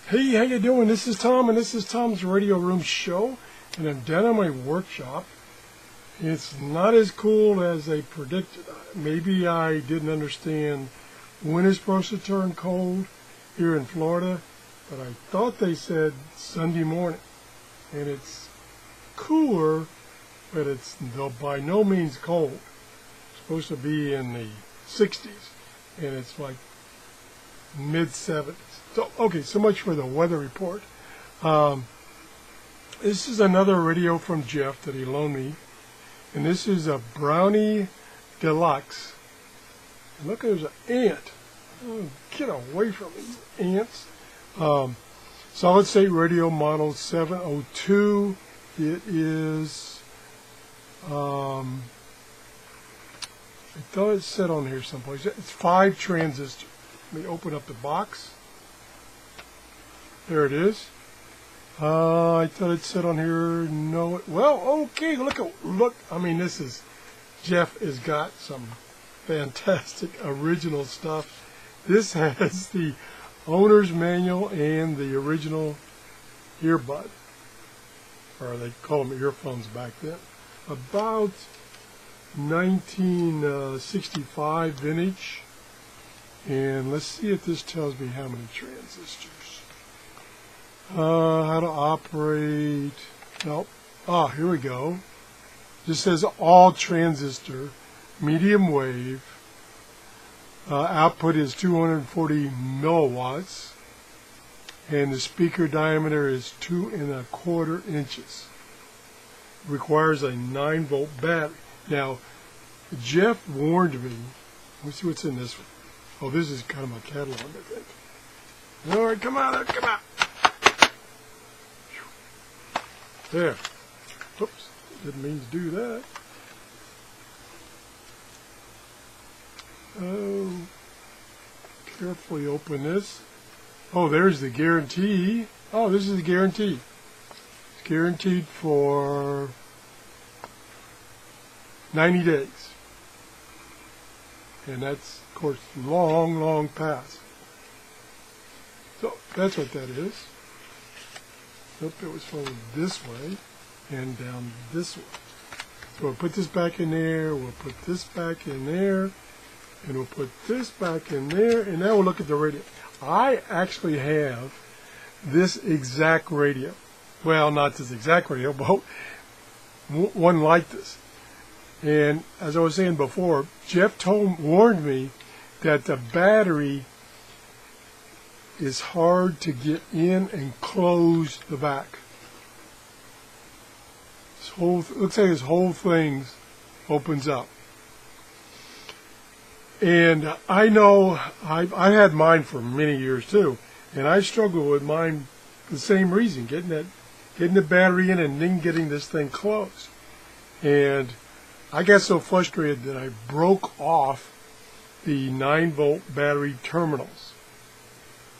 Hey, how you doing? This is Tom, and this is Tom's Radio Room Show, and I'm down at my workshop. It's not as cool as I predicted. Maybe I didn't understand when it's supposed to turn cold here in Florida, but I thought they said Sunday morning, and it's cooler, but it's by no means cold. It's supposed to be in the 60s, and it's like mid-70s. So, okay, so much for the weather report. This is another radio from Jeff that he loaned me, and this is a Bowni Deluxe. And look, there's an ant. Oh, get away from these ants. Solid state radio model 702. It is, I thought it said on here someplace. It's 5 transistors. Let me open up the box. There it is. I thought it said on here, no. Well, okay, look. I mean, this is, Jeff has got some fantastic original stuff. This has the owner's manual and the original earbud, or they call them earphones back then. About 1965 vintage. And let's see if this tells me how many transistors. How to operate. Nope. Ah, here we go. This says all transistor, medium wave. Output is 240 milliwatts. And the speaker diameter is 2¼ inches. Requires a 9-volt battery. Now, Jeff warned me. Let's see what's in this one. Oh, this is kind of my catalog, I think. All right, come on. There. Oops, didn't mean to do that. Oh, carefully open this. Oh, there's the guarantee. Oh, this is the guarantee. It's guaranteed for 90 days. And that's, of course, long past. So that's what that is. Nope, it was folded this way and down this way. So we'll put this back in there, we'll put this back in there, and we'll put this back in there, and now we'll look at the radio. I actually have this exact radio. Well, not this exact radio, but one like this. And as I was saying before, Jeff warned me that the battery is hard to get in and close the back. Looks like this whole thing opens up. And I know I had mine for many years too, and I struggled with mine for the same reason, getting the battery in and then getting this thing closed. And I got so frustrated that I broke off the 9-volt battery terminals.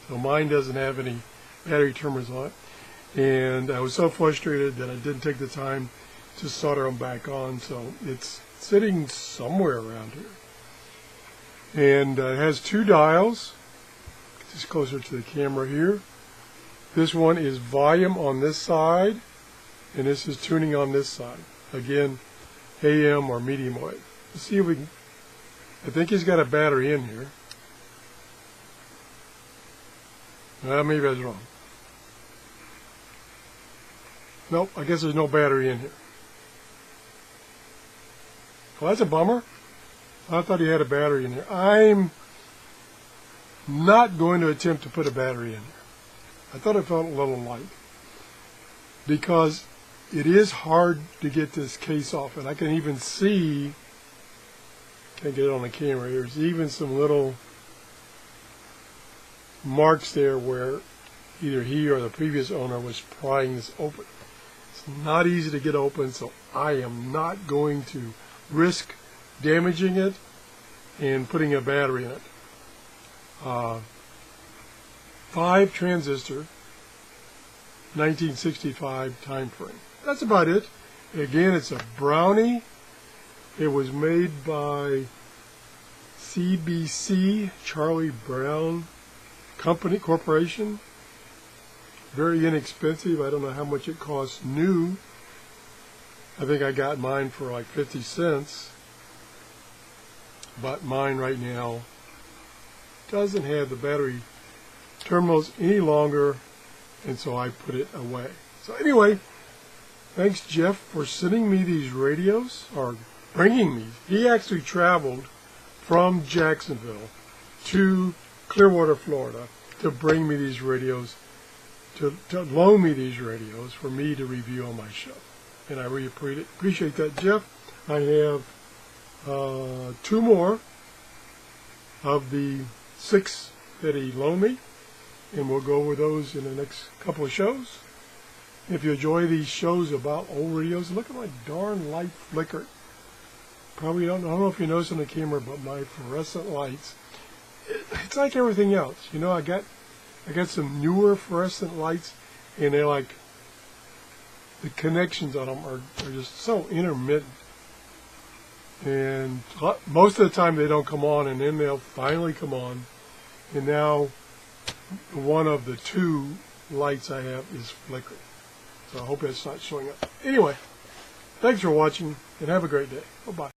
So mine doesn't have any battery terminals on it. And I was so frustrated that I didn't take the time to solder them back on. So it's sitting somewhere around here. And it has 2 dials. Get this closer to the camera here. This one is volume on this side, and this is tuning on this side. Again, AM or medium wave. Let's see if we can. I think he's got a battery in here. Maybe I was wrong. Nope, I guess there's no battery in here. Well, that's a bummer. I thought he had a battery in here. I'm not going to attempt to put a battery in here. I thought it felt a little light, because it is hard to get this case off, and I can even see, can't get it on the camera, there's even some little marks there where either he or the previous owner was prying this open. It's not easy to get open, so I am not going to risk damaging it and putting a battery in it. 5 transistor, 1965 time frame. That's about it. Again, it's a Bowni. It was made by CBC, Charlie Brown Corporation. very inexpensive. I don't know how much it costs new. I think I got mine for like 50 cents. But mine right now doesn't have the battery terminals any longer, and so I put it away. So anyway, thanks Jeff for sending me these radios, or bringing me. He actually traveled from Jacksonville to Clearwater, Florida to bring me these radios, to loan me these radios for me to review on my show. And I really appreciate that, Jeff. I have 2 more of the 6 that he loaned me, and we'll go over those in the next couple of shows. If you enjoy these shows about old radios, look at my darn light flicker. Probably I don't know if you notice on the camera, but my fluorescent lights, it's like everything else. You know, I got some newer fluorescent lights, and they're like, the connections on them are just so intermittent. And most of the time they don't come on, and then they'll finally come on. And now one of the 2 lights I have is flickering. So I hope it's not showing up. Anyway, thanks for watching, and have a great day. Bye-bye.